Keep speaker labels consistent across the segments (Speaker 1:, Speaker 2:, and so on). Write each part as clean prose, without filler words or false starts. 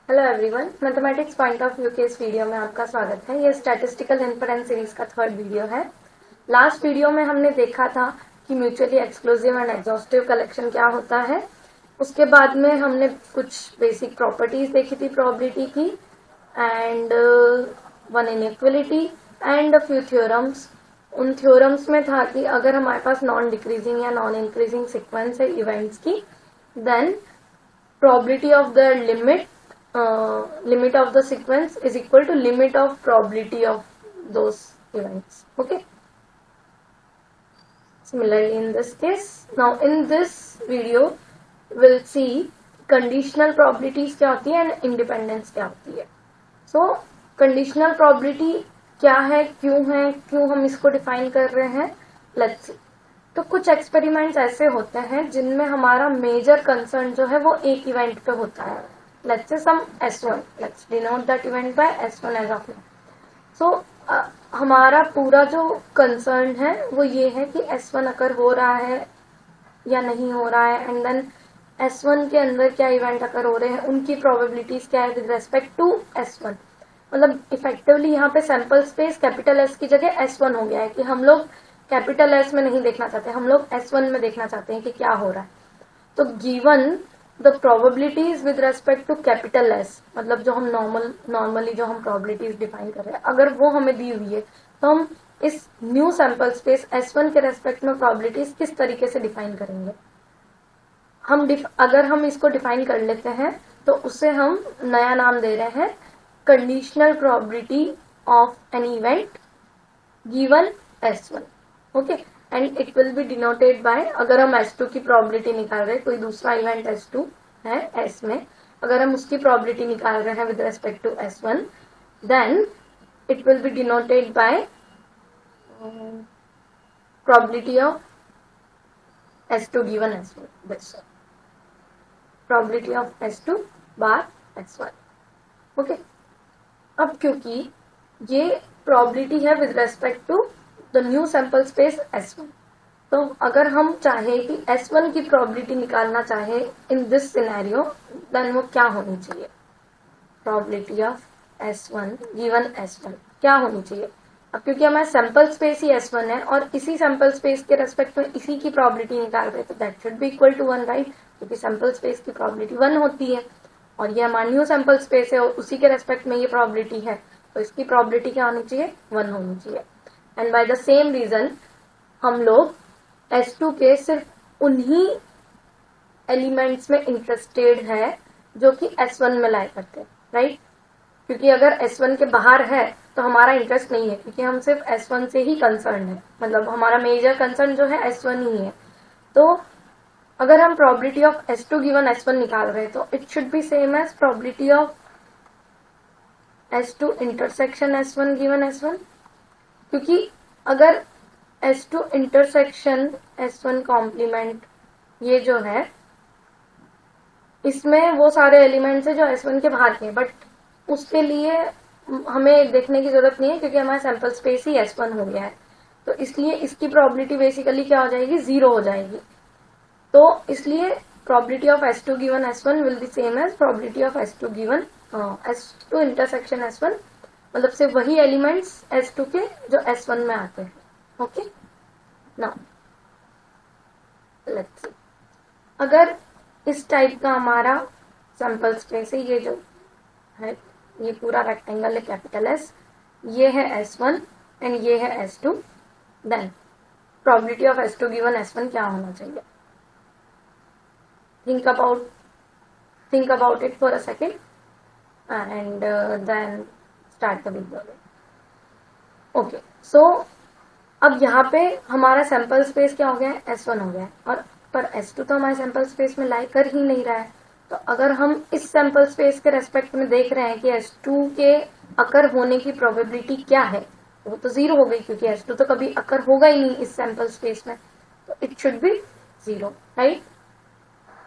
Speaker 1: Hello everyone, mathematics point of view के इस video में आपका स्वागत है। ये स्टैटिस्टिकल इन्फरेंस सीरीज का थर्ड वीडियो है। लास्ट वीडियो में हमने देखा था कि mutually exclusive and exhaustive collection क्या होता है। उसके बाद में हमने कुछ बेसिक प्रॉपर्टीज देखी थी प्रोबेबिलिटी की and one inequality and few theorems. उन थ्योरम्स में था कि अगर हमारे पास नॉन डिक्रीजिंग या नॉन इंक्रीजिंग सीक्वेंस है इवेंट्स की, then probability of the limit of the sequence is equal to limit of probability of those events. Okay, similarly in this case, now in this video we'll see conditional probabilities क्या होती है and independence क्या होती है. So conditional probability क्या है, क्यों हम इसको डिफाइन कर रहे हैं, let's see. तो कुछ एक्सपेरिमेंट्स ऐसे होते हैं जिनमें हमारा मेजर कंसर्न जो है वो एक इवेंट पे होता है. Let's say some S1, let's denote that event by S1 as of now. So हमारा पूरा जो कंसर्न है वो ये है कि S1 अगर हो रहा है या नहीं हो रहा है, एंड देन S1 के अंदर क्या इवेंट अगर हो रहे हैं, उनकी प्रोबेबिलिटीज क्या है विद रेस्पेक्ट टू S1. मतलब इफेक्टिवली यहाँ पे सैंपल स्पेस कैपिटल S की जगह S1 हो गया है कि हम लोग कैपिटल S में नहीं देखना चाहते, हम लोग S1 में देखना चाहते हैं कि क्या हो रहा है. तो given the probabilities with respect to capital S, मतलब जो हम नॉर्मली जो हम प्रोबेबिलिटीज डिफाइन कर रहे हैं, अगर वो हमें दी हुई है तो हम इस न्यू सैंपल स्पेस S1 के रेस्पेक्ट में प्रोबेबिलिटीज किस तरीके से डिफाइन करेंगे. अगर हम इसको डिफाइन कर लेते हैं तो उसे हम नया नाम दे रहे हैं conditional probability of an event given S1. Okay, and it will be denoted bye, अगर हम S2 की प्रोबेबिलिटी निकाल रहे हैं, कोई दूसरा इवेंट S2 है S में, अगर हम उसकी प्रोबेबिलिटी निकाल रहे हैं with respect to S1, then it will be denoted by probability of S2 given S1. That's probability of S2 bar S1. Okay, अब क्योंकि ये प्रोबेबिलिटी है with respect to the new sample space S1, तो अगर हम चाहे कि S1 की प्रोबेबिलिटी निकालना चाहे इन दिस सिनेरियो, देन वो क्या होनी चाहिए, probability of S1 given S1 क्या होनी चाहिए. अब क्योंकि हमारा सैंपल स्पेस ही S1 है और इसी सैंपल स्पेस के रेस्पेक्ट में इसी की प्रोबेबिलिटी निकाल रहे, तो that should be equal to 1, right, क्योंकि सैंपल स्पेस की प्रोबेबिलिटी 1 होती है और ये हमारा न्यू सैंपल स्पेस है और उसी के रेस्पेक्ट में ये प्रोबेबिलिटी है, तो इसकी प्रोबेबिलिटी क्या होनी चाहिए, 1 होनी चाहिए. And by the same reason हम लोग S2 के सिर्फ उन्हीं एलिमेंट्स में इंटरेस्टेड है जो कि S1 में लाई करते हैं, राइट, क्योंकि अगर S1 के बाहर है तो हमारा इंटरेस्ट नहीं है, क्योंकि हम सिर्फ S1 से ही कंसर्न है, मतलब हमारा मेजर कंसर्न जो है S1 ही है. तो अगर हम probability of S2 given S1 निकाल रहे हैं तो it should be same as probability of S2 intersection S1 given S1, क्योंकि अगर S2 इंटरसेक्शन S1 कॉम्प्लीमेंट ये जो है, इसमें वो सारे एलिमेंट्स है जो S1 के बाहर के, बट उसके लिए हमें देखने की जरूरत नहीं है क्योंकि हमारा सैंपल स्पेस ही S1 हो गया है, तो इसलिए इसकी प्रोबेबिलिटी बेसिकली क्या हो जाएगी, 0 हो जाएगी. तो इसलिए probability of S2 given S1 will be same as probability of S2 given S2 intersection S1, मतलब सिर्फ वही एलिमेंट्स S2 के जो S1 में आते हैं. ओके, नाउ लेट्स सी, अगर इस टाइप का हमारा सैंपल स्पेस है, ये जो है ये पूरा रेक्टेंगल है कैपिटल S, ये है S1 एंड ये है S2, then probability of S2 given S1 क्या होना चाहिए. think about it for a second and then start the video. Okay, so अब यहाँ पे हमारा सैंपल स्पेस क्या हो गया है, S1 हो गया है, और पर S2 तो हमारे सैंपल स्पेस में लाई कर ही नहीं रहा है. तो अगर हम इस सैंपल स्पेस के रेस्पेक्ट में देख रहे हैं कि S2 के अकर होने की प्रोबेबिलिटी क्या है, वो तो 0 हो गई, क्योंकि S2 तो कभी अकर होगा ही नहीं इस सैंपल स्पेस में, तो it should be 0, right.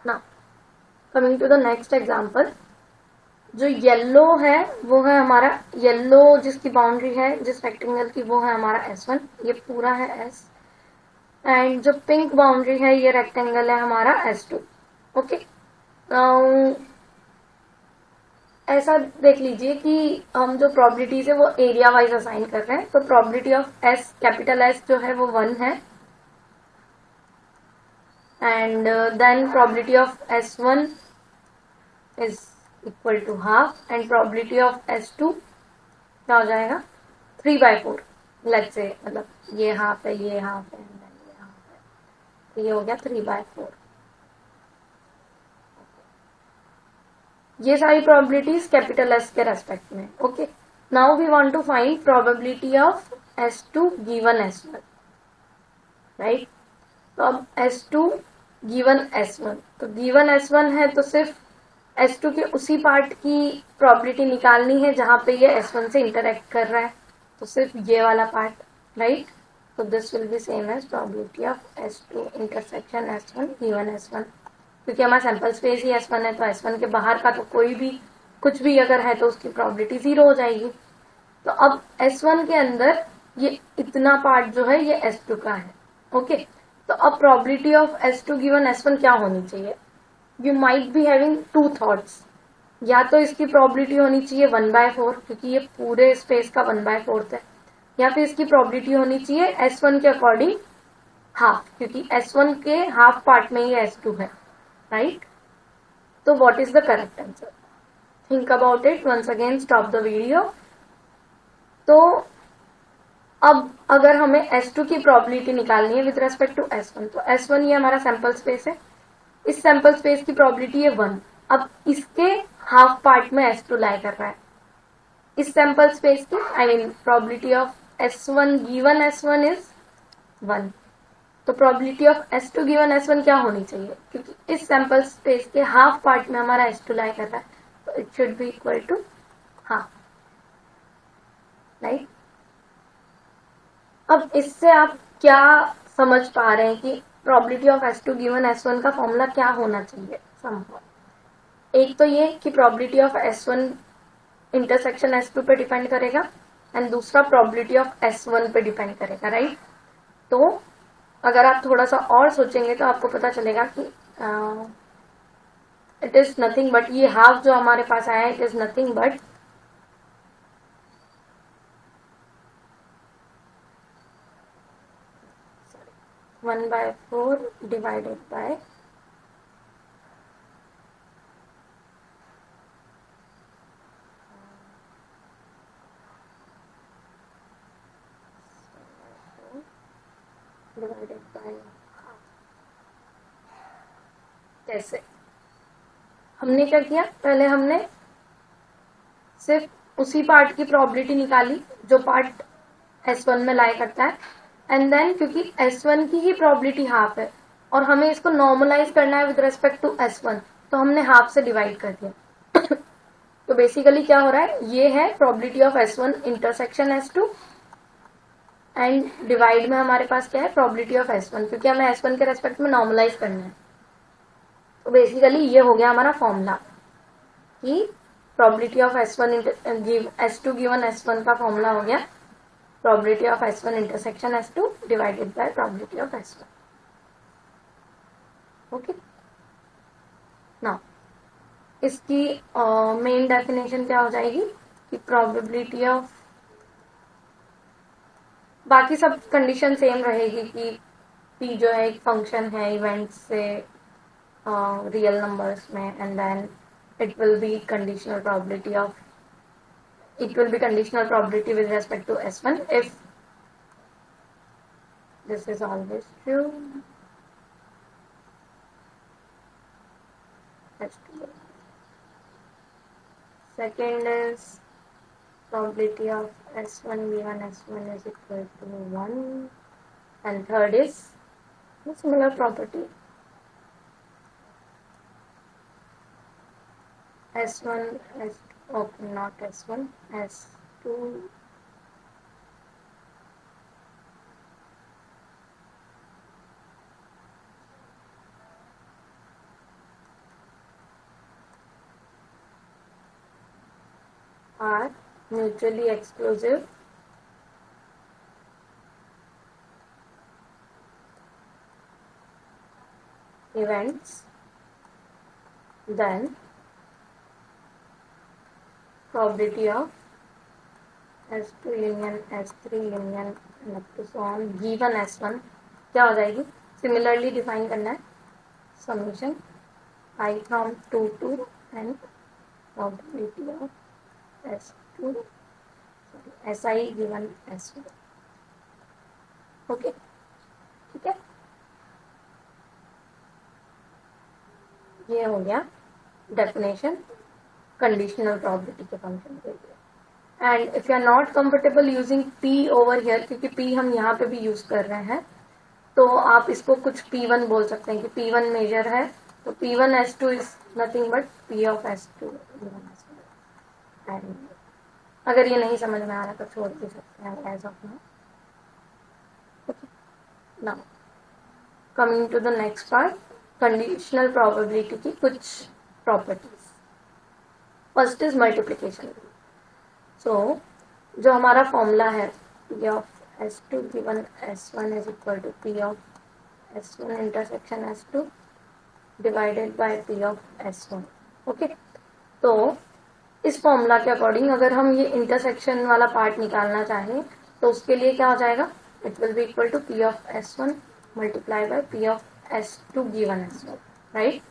Speaker 1: Now coming to the next example, जो येलो है वो है हमारा, येलो जिसकी बाउंड्री है जिस रेक्टेंगल की, वो है हमारा S1, ये पूरा है S, एंड जो पिंक बाउंड्री है ये रेक्टेंगल है हमारा S2. ओके, नाउ ऐसा देख लीजिए कि हम जो प्रोबेबिलिटीज है वो एरिया वाइज असाइन कर रहे हैं, तो probability of S, capital S जो है वो 1 है, and then probability of S1 is equal to half, and probability of S2 क्या हो जाएगा 3/4, लेट्स से मतलब ये हाफ है, ये हाफ है, ये हाफ है, तो ये हो गया 3/4। ये सारी प्रोबेबिलिटीज कैपिटल एस के रेस्पेक्ट में। Okay, now we want to find probability of S2 given S1, right. तो अब S2 गिवन S1, तो गिवन S1 है तो सिर्फ S2 के उसी पार्ट की प्रोबेबिलिटी निकालनी है जहां पे ये S1 से इंटरेक्ट कर रहा है, तो सिर्फ ये वाला पार्ट, राइट। तो this will be same as probability of S2 intersection S1 given S1, क्योंकि हमारा सैंपल स्पेस ही S1 है, तो S1 के बाहर का तो कोई भी कुछ भी अगर है तो उसकी प्रोबेबिलिटी 0 हो जाएगी। तो अब S1 के अंदर ये इतना पार्ट जो है ये S2 का है। ओके, तो अब probability of S2 given S1 क्या होनी चाहिए? You might be having 2 thoughts, या तो इसकी प्रोबेबिलिटी होनी चाहिए 1/4 क्योंकि ये पूरे स्पेस का 1/4 है, या फिर इसकी प्रोबेबिलिटी होनी चाहिए S1 के अकॉर्डिंग हाफ, क्योंकि S1 के हाफ पार्ट में ये S2 है, राइट। तो what is the correct answer? Think about it once again, stop the video. तो अब अगर हमें S2 की प्रोबेबिलिटी निकालनी है विद रेस्पेक्ट टू S1, तो S1 ये हमारा सैंपल स्पेस है, इस सैंपल स्पेस की प्रोबेबिलिटी है 1। अब इसके हाफ पार्ट में S2 लाई कर रहा है, इस सैंपल स्पेस की I mean probability of S1 given S1 is 1। तो probability of S2 given S1 क्या होनी चाहिए? क्योंकि इस सैंपल स्पेस के हाफ पार्ट में हमारा S2 लाई कर रहा है, तो it should be equal to half, right. अब इससे आप क्या समझ पा रहे हैं कि probability of S2 given S1 का फॉर्मूला क्या होना चाहिए? एक तो ये कि probability of S1 intersection S2 पे डिपेंड करेगा, एंड दूसरा प्रोबेबिलिटी ऑफ S1 पे डिपेंड करेगा, राइट। तो अगर आप थोड़ा सा और सोचेंगे तो आपको पता चलेगा कि इट इज नथिंग बट, ये हाफ जो हमारे पास आया है it is nothing but 1/4 divided by divided by half. कैसे? हमने क्या किया, पहले हमने सिर्फ उसी पार्ट की प्रोबेबिलिटी निकाली जो पार्ट S1 में लाई करता है, एंड देन क्योंकि S1 की ही प्रोबेबिलिटी हाफ है और हमें इसको नॉर्मलाइज करना है विद रेस्पेक्ट टू S1, तो हमने हाफ से डिवाइड कर दिया। तो बेसिकली क्या हो रहा है, ये है probability of S1 intersection S2, and divide में हमारे पास क्या है प्रोबेबिलिटी ऑफ S1, क्योंकि हमें S1 के रेस्पेक्ट में नॉर्मलाइज करना है। तो बेसिकली ये हो गया हमारा फॉर्मूला कि probability of S2 given S1 का फॉर्मूला हो गया probability of S1 intersection S2 divided by probability of S1। Okay, now इसकी मेन डेफिनेशन क्या हो जाएगी कि प्रोबेबिलिटी ऑफ, बाकी सब कंडीशन सेम रहेगी कि p जो है एक फंक्शन है इवेंट से रियल नंबर्स में, and then it will be conditional probability with respect to S1 if this is always true. Second is probability of S1 given S1 is equal to 1, and third is similar property S1 not S1 S2 are mutually exclusive events, then probability of S2 union S3 union and up to so on given S1 क्या हो जाएगी? Similarly define करना है summation I from 2 to n probability of S2 SI given S1. Okay, ठीक है, ये हो गया डेफिनेशन कंडीशनल प्रोबेबिलिटी के फंक्शन के लिए. And if you are not comfortable using P over here, क्योंकि पी हम यहाँ पे भी यूज कर रहे हैं, तो आप इसको कुछ P1 बोल सकते हैं कि P1 मेजर है, तो P1 S2 is nothing but P of S2. And अगर ये नहीं समझ में आ रहा तो छोड़ भी सकते हैं as of now. Okay, now coming to the next part, conditional probability की कुछ properties. First is multiplication. So जो हमारा फॉर्मूला है P of S2 given S1 is equal to P of S1 intersection S2 divided by P of S1. Okay, तो इस formula के according अगर हम ये इंटरसेक्शन वाला पार्ट निकालना चाहें तो उसके लिए क्या हो जाएगा? It will be equal to P of S1 multiply by P of S2 given S1, राइट.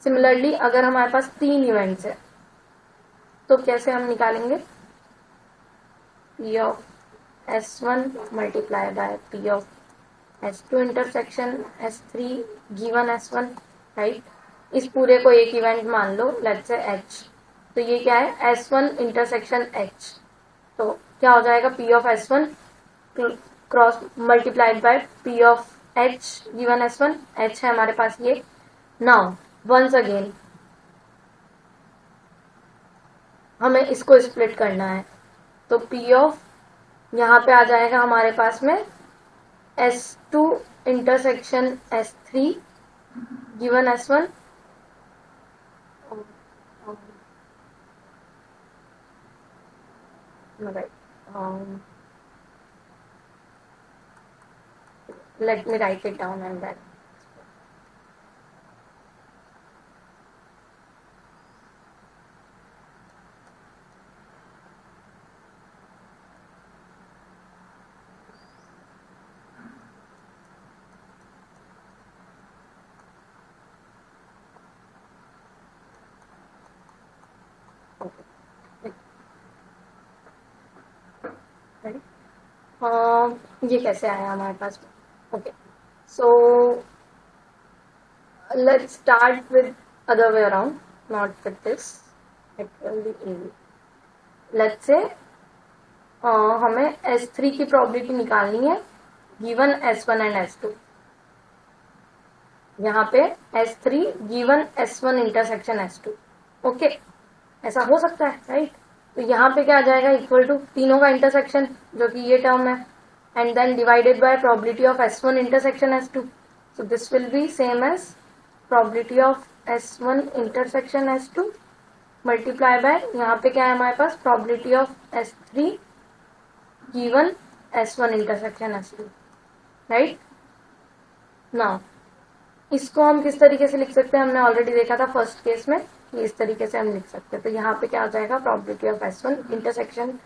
Speaker 1: सिमिलरली अगर हमारे पास 3 इवेंट्स है तो कैसे हम निकालेंगे? P of S1 multiply by P of S2 intersection S3 given S1, right. इस पूरे को एक इवेंट मान लो, लेट्स से H. तो ये क्या है? S1 intersection H. तो क्या हो जाएगा? P of S1 cross multiplied by P of H given S1. H है हमारे पास ये. नाउ वंस अगेन हमें इसको स्प्लिट करना है, तो P ऑफ यहाँ पे आ जाएगा हमारे पास में S2 intersection S3 given S1. Let me write it down and then. ये कैसे आया हमारे पास? Okay, so let's start with other way around, not with this. It will be easy. Let's say हमें S3 की प्रोबेबिलिटी निकालनी है given S1 and S2. यहाँ पे S3 given S1 intersection S2. Okay, ऐसा हो सकता है, राइट. तो यहाँ पे क्या आ जाएगा? इक्वल टू तीनों का इंटरसेक्शन जो कि ये टर्म है, and then divided by probability of S1 intersection S2. So this will be same as probability of S1 intersection S2 multiply by यहाँ पे क्या है हमारे पास? Probability of S3 given S1 intersection S2, right. Now इसको हम किस तरीके से लिख सकते हैं? हमने ऑलरेडी देखा था फर्स्ट केस में कि इस तरीके से हम लिख सकते हैं. तो यहाँ पे क्या हो जाएगा? Probability of S1 intersection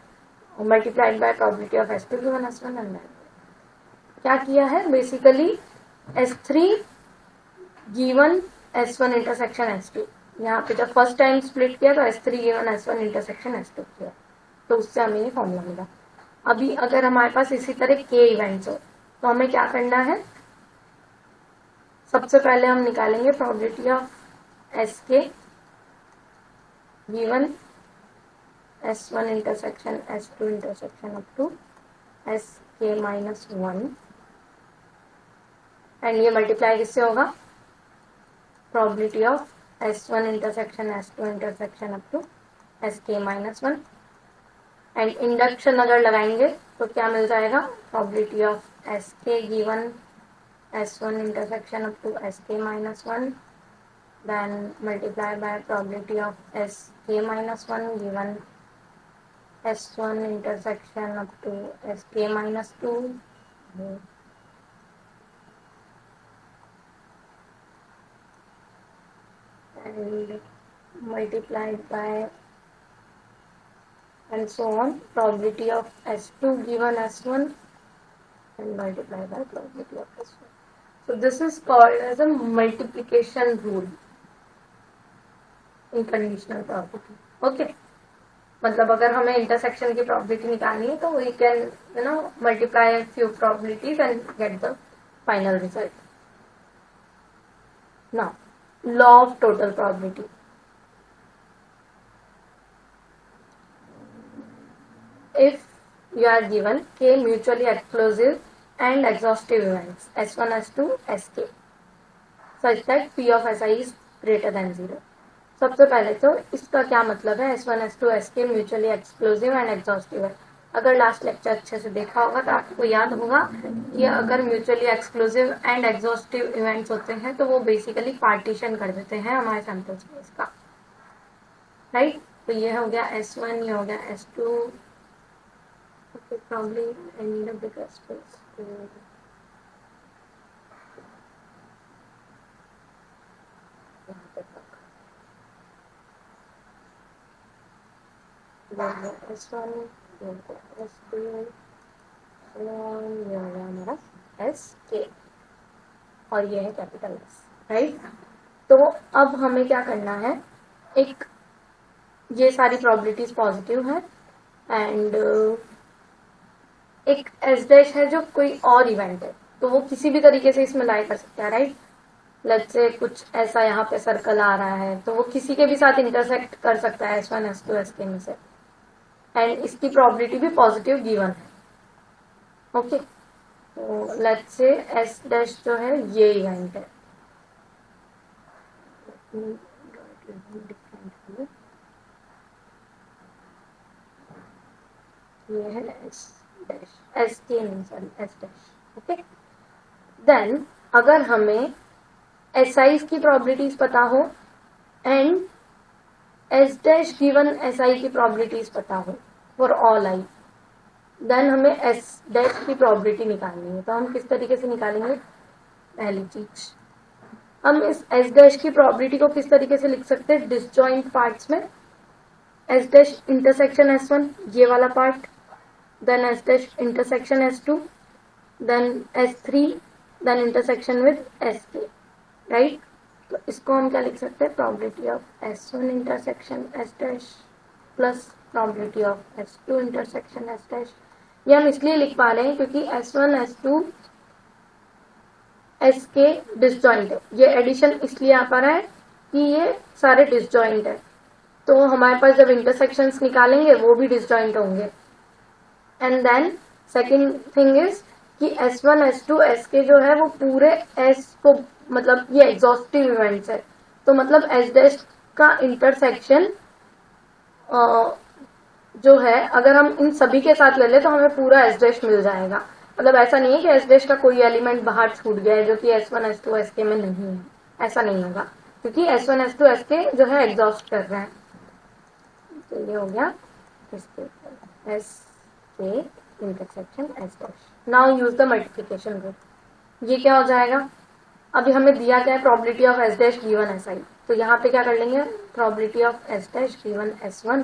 Speaker 1: multiplied by probability of S2 given S1. And क्या किया है? Basically S3 given S1 intersection S2. यहाँ पे जब फर्स्ट टाइम स्प्लिट किया तो S3 given S1 intersection S2 किया, तो उससे हमें ये फॉर्मूला मिला. अभी अगर हमारे पास इसी तरह के इवेंट्स हो तो हमें क्या करना है? सबसे पहले हम निकालेंगे probability of SK given S1 intersection S2 intersection up to SK minus 1. And ये मल्टीप्लाई किससे होगा? Probability of S1 intersection S2 intersection up to SK minus 1. And induction अगर लगाएंगे तो क्या मिल जाएगा? Probability of SK given S1 intersection up to SK minus 1, then multiply by probability of SK minus 1 given S1 intersection up to SK minus 2, and multiplied by and so on, probability of S2 given S1 and multiply by probability of S1. So this is called as a multiplication rule in conditional probability. Okay, मतलब अगर हमें intersection की probability निकालनी है तो we can multiply few probabilities and get the final result. Now law of total probability. If you are given k mutually exclusive and exhaustive events S1, S2, Sk such that P of Si is greater than 0. सबसे पहले तो इसका क्या मतलब है S1, S2, Sk mutually exclusive and exhaustive है. अगर last lecture अच्छे से देखा होगा तो आपको याद होगा कि अगर mutually exclusive and exhaustive events होते हैं तो वो बेसिकली पार्टीशन कर देते हैं हमारे सैंपल स्पेस का. राइट, तो ये हो गया S1, ये हो गया S2. Okay, probably I need a bigger space to S1, S2, ये हो गया हमारा SK और ये है कैपिटल S. राइट, तो अब हमें क्या करना है, एक ये सारी प्रोबेबिलिटीज पॉजिटिव है एंड एक एस डैश है जो कोई और इवेंट है तो वो किसी भी तरीके से इसमें लाई कर सकता है. राइट, लेट्स से कुछ ऐसा यहाँ पे सर्कल आ रहा है तो वो किसी के भी साथ इंटरसेक्ट कर सकता है S1, S2, Sk में से एंड इसकी प्रोबेबिलिटी भी पॉजिटिव गिवन है. ओके, तो लेट्स से एस डैश जो है ये इवेंट है. ये है एस डैश, एस के नहीं sorry S dash. Okay, then अगर हमें एस आईज की प्रोबेबिलिटीज पता हो and S dash given S I की प्रोबेबिलिटीज पता हो फॉर ऑल आई, देन हमें एस डैश की प्रोबेबिलिटी निकालनी है. तो हम किस तरीके से निकालेंगे, पहली चीज हम इस एस डैश की प्रोबेबिलिटी को किस तरीके से लिख सकते हैं, डिसजॉइंट पार्ट्स में. एस डैश इंटरसेक्शन S1 ये वाला part, then S dash intersection S2, then S3, then intersection with Sk. right, तो इसको हम क्या लिख सकते हैं, probability of S1 intersection S dash plus probability of S2 intersection S dash. ये हम इसलिए लिख पा रहे हैं क्योंकि S1, S2, Sk डिसजॉइंट है. ये एडिशन इसलिए आ पा रहा है कि ये सारे डिसजॉइंट है तो हमारे पास जब इंटरसेक्शंस निकालेंगे वो भी डिसजॉइंट होंगे. And then second thing is कि S1, S2, Sk जो है वो पूरे S को मतलब ये एग्जॉस्टिव इवेंट्स है तो मतलब S डैश का इंटरसेक्शन जो है अगर हम इन सभी के साथ ले ले तो हमें पूरा S डैश मिल जाएगा. मतलब ऐसा नहीं है कि S डैश का कोई एलिमेंट बाहर छूट गया है जो कि S1, S2, Sk में नहीं है, ऐसा नहीं होगा क्योंकि S1, S2, Sk जो है एग्जॉस्ट कर रहे हैं. तो ये हो गया Sk intersection S dash. Now use the multiplication rule. ये क्या हो जाएगा, अभी हमें दिया क्या है, probability of S dash given Si. तो यहाँ पे क्या कर लेंगे, probability of S dash given S1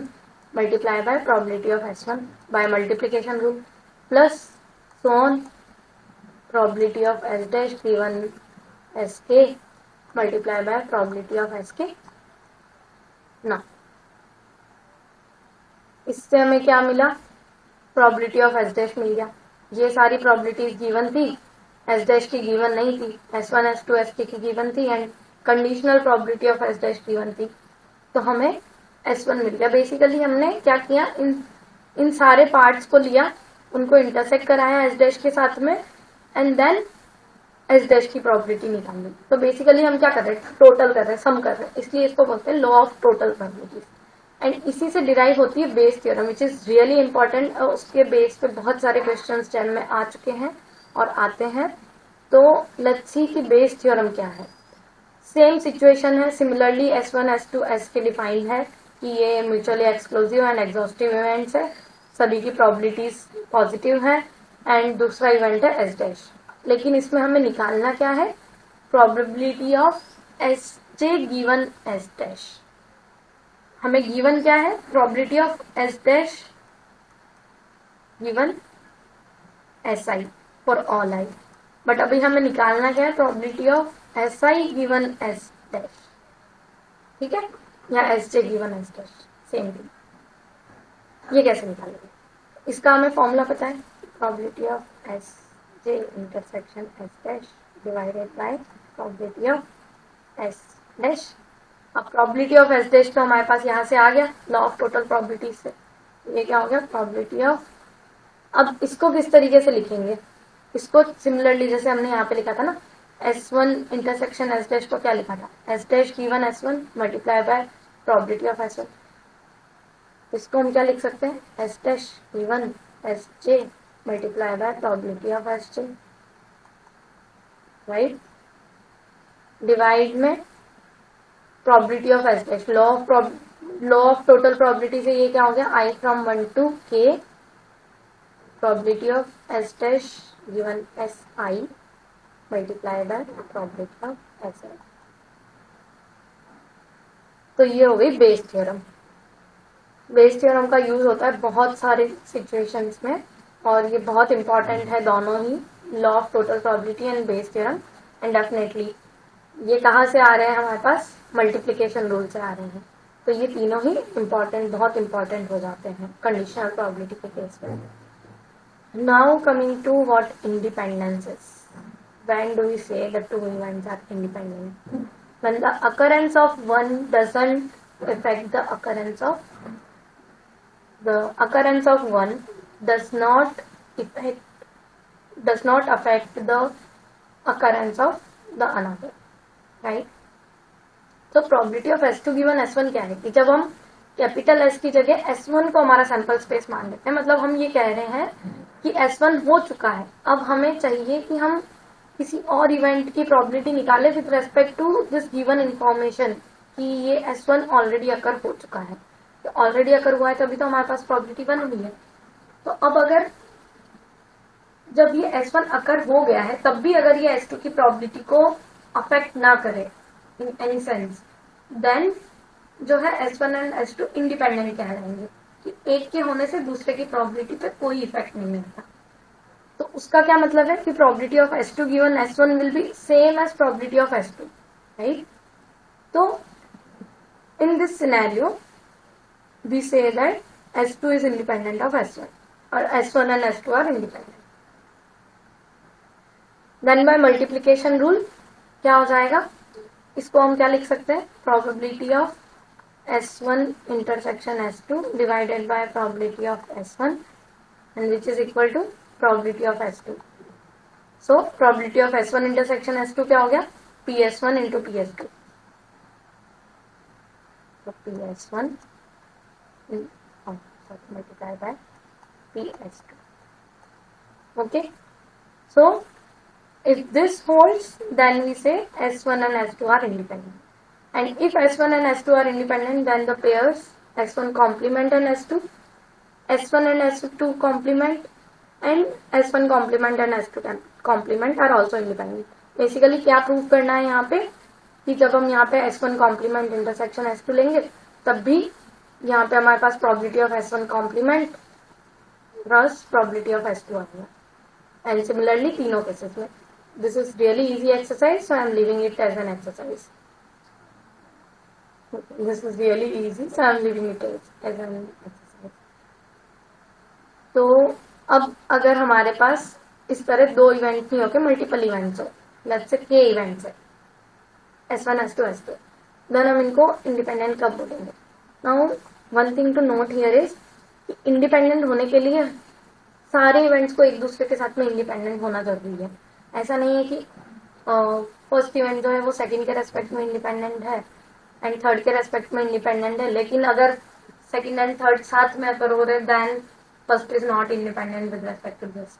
Speaker 1: multiply by probability of S1 by multiplication rule plus so on probability of S dash given Sk multiply by probability of Sk. ना इससे हमें क्या मिला, प्रोबेबिलिटी ऑफ S डैश मिल गया. ये सारी probabilities given थी, S dash की गिवन नहीं थी, S1, S2, Sk की गिवन थी and conditional probability of S dash given थी तो हमें S1 मिल गया. बेसिकली हमने क्या किया, इन सारे पार्ट्स को लिया, उनको इंटरसेक्ट कराया S डैश के साथ में एंड देन S डैश की प्रोबेबिलिटी निकाली. तो बेसिकली हम क्या कर रहे हैं, टोटल कर रहे हैं, सम कर रहे हैं, इसलिए इसको बोलते हैं law of total probabilities. And इसी से डिराइव होती है Bayes theorem which is really important. उसके बेस पे बहुत सारे क्वेश्चंस जेम में आ चुके हैं और आते हैं. तो लेट्स सी कि बेस थ्योरम क्या है. सेम सिचुएशन है, similarly S1, S2, Sk defined है कि ये mutually exclusive and exhaustive events है, सभी की प्रोबेबिलिटीज पॉजिटिव है एंड दूसरा इवेंट है S डैश. लेकिन इसमें हमें निकालना क्या है, probability of Sj given S dash. हमें गिवन क्या है, probability of S dash given S I for all I, but अभी हमें निकालना क्या है, probability of S I given S dash, ठीक है, या एस जे given S dash, same thing. ये कैसे निकालेंगे, इसका हमें फॉर्मूला पता है, probability of S J intersection S dash divided by probability of S dash. अब प्रोबेबिलिटी ऑफ एस डैश तो हमारे पास यहाँ से आ गया लॉ ऑफ टोटल प्रोबेबिलिटी से, ये क्या हो गया, प्रोबेबिलिटी ऑफ। अब इसको किस तरीके से लिखेंगे, इसको सिमिलरली जैसे हमने यहाँ पे लिखा था ना, S1 इंटरसेक्शन S डैश को क्या लिखा था, S dash given S1 multiply by probability of S1। इसको हम क्या लिख सकते हैं, S dash given Sj multiply by probability of Sj, right. Divide में probability of S dash, law of total probability से ये क्या हो गया, I from 1 to k probability of S dash given Si multiply by probability of Si। तो ये हो गई बेस थ्योरम। बेस थ्योरम का यूज होता है बहुत सारे सिचुएशंस में, और ये बहुत इंपॉर्टेंट है दोनों ही, law of total probability and Bayes theorem. And definitely ये कहाँ से आ रहे हैं, हमारे पास मल्टीप्लिकेशन रूल से आ रहे हैं। तो ये तीनों ही इम्पॉर्टेंट, बहुत इंपॉर्टेंट हो जाते हैं कंडीशनल प्रोबेबिलिटी के केस में। Now coming to what independence is. When do we say the two events are independent? When the occurrence of one doesn't affect the occurrence of one does not affect the occurrence of the another, right? तो probability of S2 given S1 क्या है कि जब हम capital S की जगह S1 को हमारा सैंपल स्पेस मान लेते हैं, मतलब हम ये कह रहे हैं कि S1 हो चुका है, अब हमें चाहिए कि हम किसी और इवेंट की प्रोबेबिलिटी निकालें with respect to this given information कि ये S1 ऑलरेडी अकर हो चुका है। तो ऑलरेडी अकर हुआ है तभी तो हमारे पास प्रोबेबिलिटी बन हुई है। तो अब अगर जब ये S1 अकर हो गया है तब भी अगर ये S2 की प्रोबेबिलिटी को अफेक्ट ना करे इन एनी सेंस, देन जो है S1 एंड S2 इंडिपेंडेंट कहलाएंगे कि एक के होने से दूसरे की प्रोबेबिलिटी पे कोई इफेक्ट नहीं आता। तो उसका क्या मतलब है कि probability of S2 given S1 will be same as probability of S2, right. तो in this scenario we say that S2 is independent of S1 और S1 and S2 are independent. Then by multiplication rule क्या हो जाएगा, इसको हम क्या लिख सकते हैं, probability of S1 intersection S2 divided by probability of S1 and which is equal to probability of S2. So probability of S1 intersection S2 क्या हो गया, PS1 into PS2. So PS1 multiplied by PS2. Okay. So if this holds, then we say S1 and S2 are independent. And if S1 and S2 are independent, then the pairs S1 complement and S2, S1 and S2 complement, and S1 complement and S2 complement are also independent. Basically क्या prove करना है यहाँ पे कि जब हम यहाँ पे S1 complement intersection S2 लेंगे तब भी यहाँ पे हमारे पास probability of S1 complement plus probability of S2 आ गया। And similarly तीनों केसेस में, this is really easy exercise, so I am leaving it as an exercise. This is really easy, so I am leaving it as an exercise. तो अब अगर हमारे पास इस तरह दो इवेंट नहीं होके मल्टीपल इवेंट्स हो, लेट्स से के इवेंट्स है S1 S2 S2, देन हम इनको इंडिपेंडेंट कब बोलेंगे। Now one thing to note here is independent होने के लिए सारे इवेंट्स को एक दूसरे के साथ में इंडिपेंडेंट होना जरूरी है। ऐसा नहीं है कि फर्स्ट इवेंट जो है वो सेकंड के रेस्पेक्ट में इंडिपेंडेंट है एंड थर्ड के रेस्पेक्ट में इंडिपेंडेंट है, लेकिन अगर सेकंड एंड थर्ड साथ में अगर हो रहे then first is not independent with respect to this.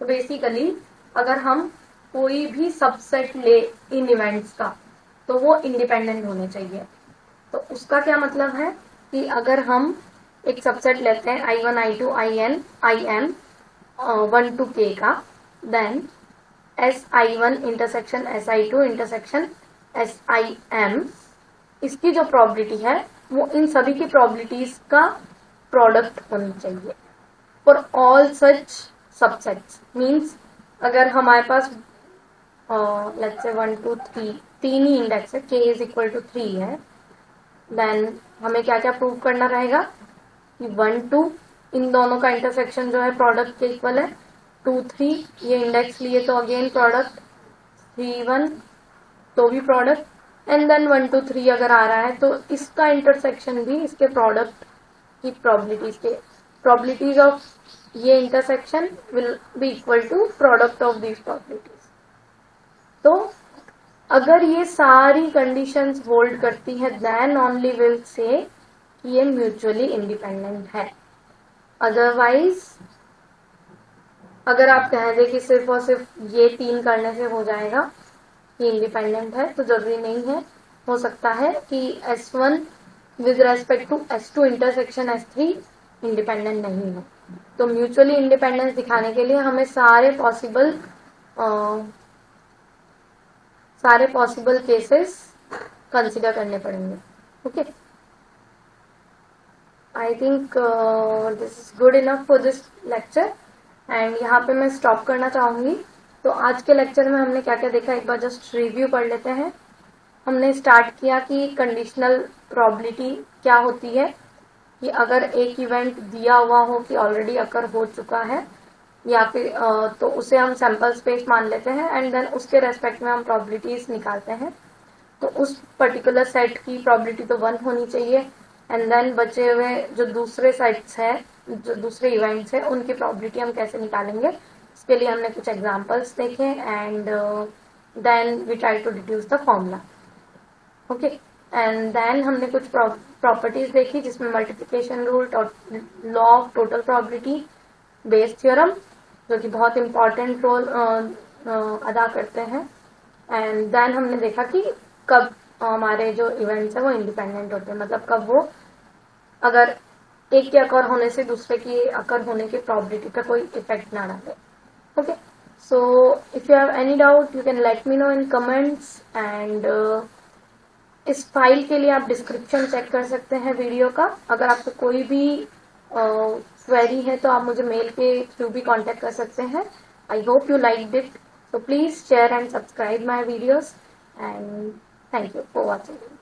Speaker 1: तो बेसिकली अगर हम कोई भी सबसेट ले इन इवेंट्स का तो वो इंडिपेंडेंट होने चाहिए। तो उसका क्या मतलब है कि अगर हम एक सबसेट लेते हैं I1 I2 IN IM 1 to k का, then SI1 intersection SI2 intersection SIM, इसकी जो प्रोबेबिलिटी है वो इन सभी की प्रोबेबिलिटीज का प्रोडक्ट होनी चाहिए। For all such subsets. Means अगर हमारे पास लेट्स से 1 2 3 तीन ही इंडेक्स है, k इज इक्वल टू 3 है, देन हमें क्या क्या प्रूव करना रहेगा कि 1 2 इन दोनों का इंटरसेक्शन जो है प्रोडक्ट के इक्वल है, 2 3 ये इंडेक्स लिए तो अगेन प्रोडक्ट, 3 1 तो भी प्रोडक्ट, एंड देन 1 2 3 अगर आ रहा है तो इसका इंटरसेक्शन भी इसके प्रोडक्ट की प्रोबेबिलिटीज ऑफ ये intersection will be equal to product of these probabilities. तो अगर ये सारी कंडीशंस होल्ड करती है देन ओनली विल से कि ये म्यूचुअली इंडिपेंडेंट है। अदरवाइज अगर आप कह दें कि सिर्फ और सिर्फ ये 3 करने से हो जाएगा कि इंडिपेंडेंट है, तो जरूरी नहीं है। हो सकता है कि S1 with respect to S2 intersection S3 independent नहीं है। तो म्यूचुअली इंडिपेंडेंस दिखाने के लिए हमें सारे पॉसिबल केसेस कंसिडर करने पड़ेंगे। Okay, I think this is good enough for this lecture and यहाँ पे मैं स्टॉप करना चाहूंगी। तो आज के लेक्चर में हमने क्या क्या देखा एक बार जस्ट रिव्यू कर लेते हैं। हमने स्टार्ट किया कि कंडीशनल प्रोबेबिलिटी क्या होती है, कि अगर एक इवेंट दिया हुआ हो कि ऑलरेडी अकर हो चुका है या फिर तो उसे हम सैंपल स्पेस मान लेते हैं एंड देन उसके रेस्पेक्ट में हम प्रोबेबिलिटीज निकालते हैं। तो उस पर्टिकुलर सेट की प्रोबेबिलिटी तो 1 होनी चाहिए एंड देन बचे हुए जो दूसरे सेट्स हैं, जो दूसरे इवेंट्स हैं, उनकी प्रोबेबिलिटी हम कैसे निकालेंगे, इसके लिए हमने कुछ एग्जांपल्स देखे and then we try to deduce the formula. Okay, and then हमने कुछ प्रॉपर्टीज देखी जिसमें multiplication rule, law of total probability, Bayes theorem जो कि बहुत इंपॉर्टेंट रोल अदा करते हैं, एंड देन हमने देखा कि कब हमारे जो इवेंट्स है वो इंडिपेंडेंट होते हैं, मतलब कब वो अगर एक के अकर होने से दूसरे की अकर होने की प्रोबेबिलिटी का कोई इफेक्ट ना डाले। Okay, so if you have any doubt you can let me know in comments and इस फाइल के लिए आप डिस्क्रिप्शन चेक कर सकते हैं वीडियो का। अगर आपको कोई भी क्वेरी है तो आप मुझे मेल के थ्रू भी कांटेक्ट कर सकते हैं। I hope you liked it, so please share and subscribe my videos and thank you for watching.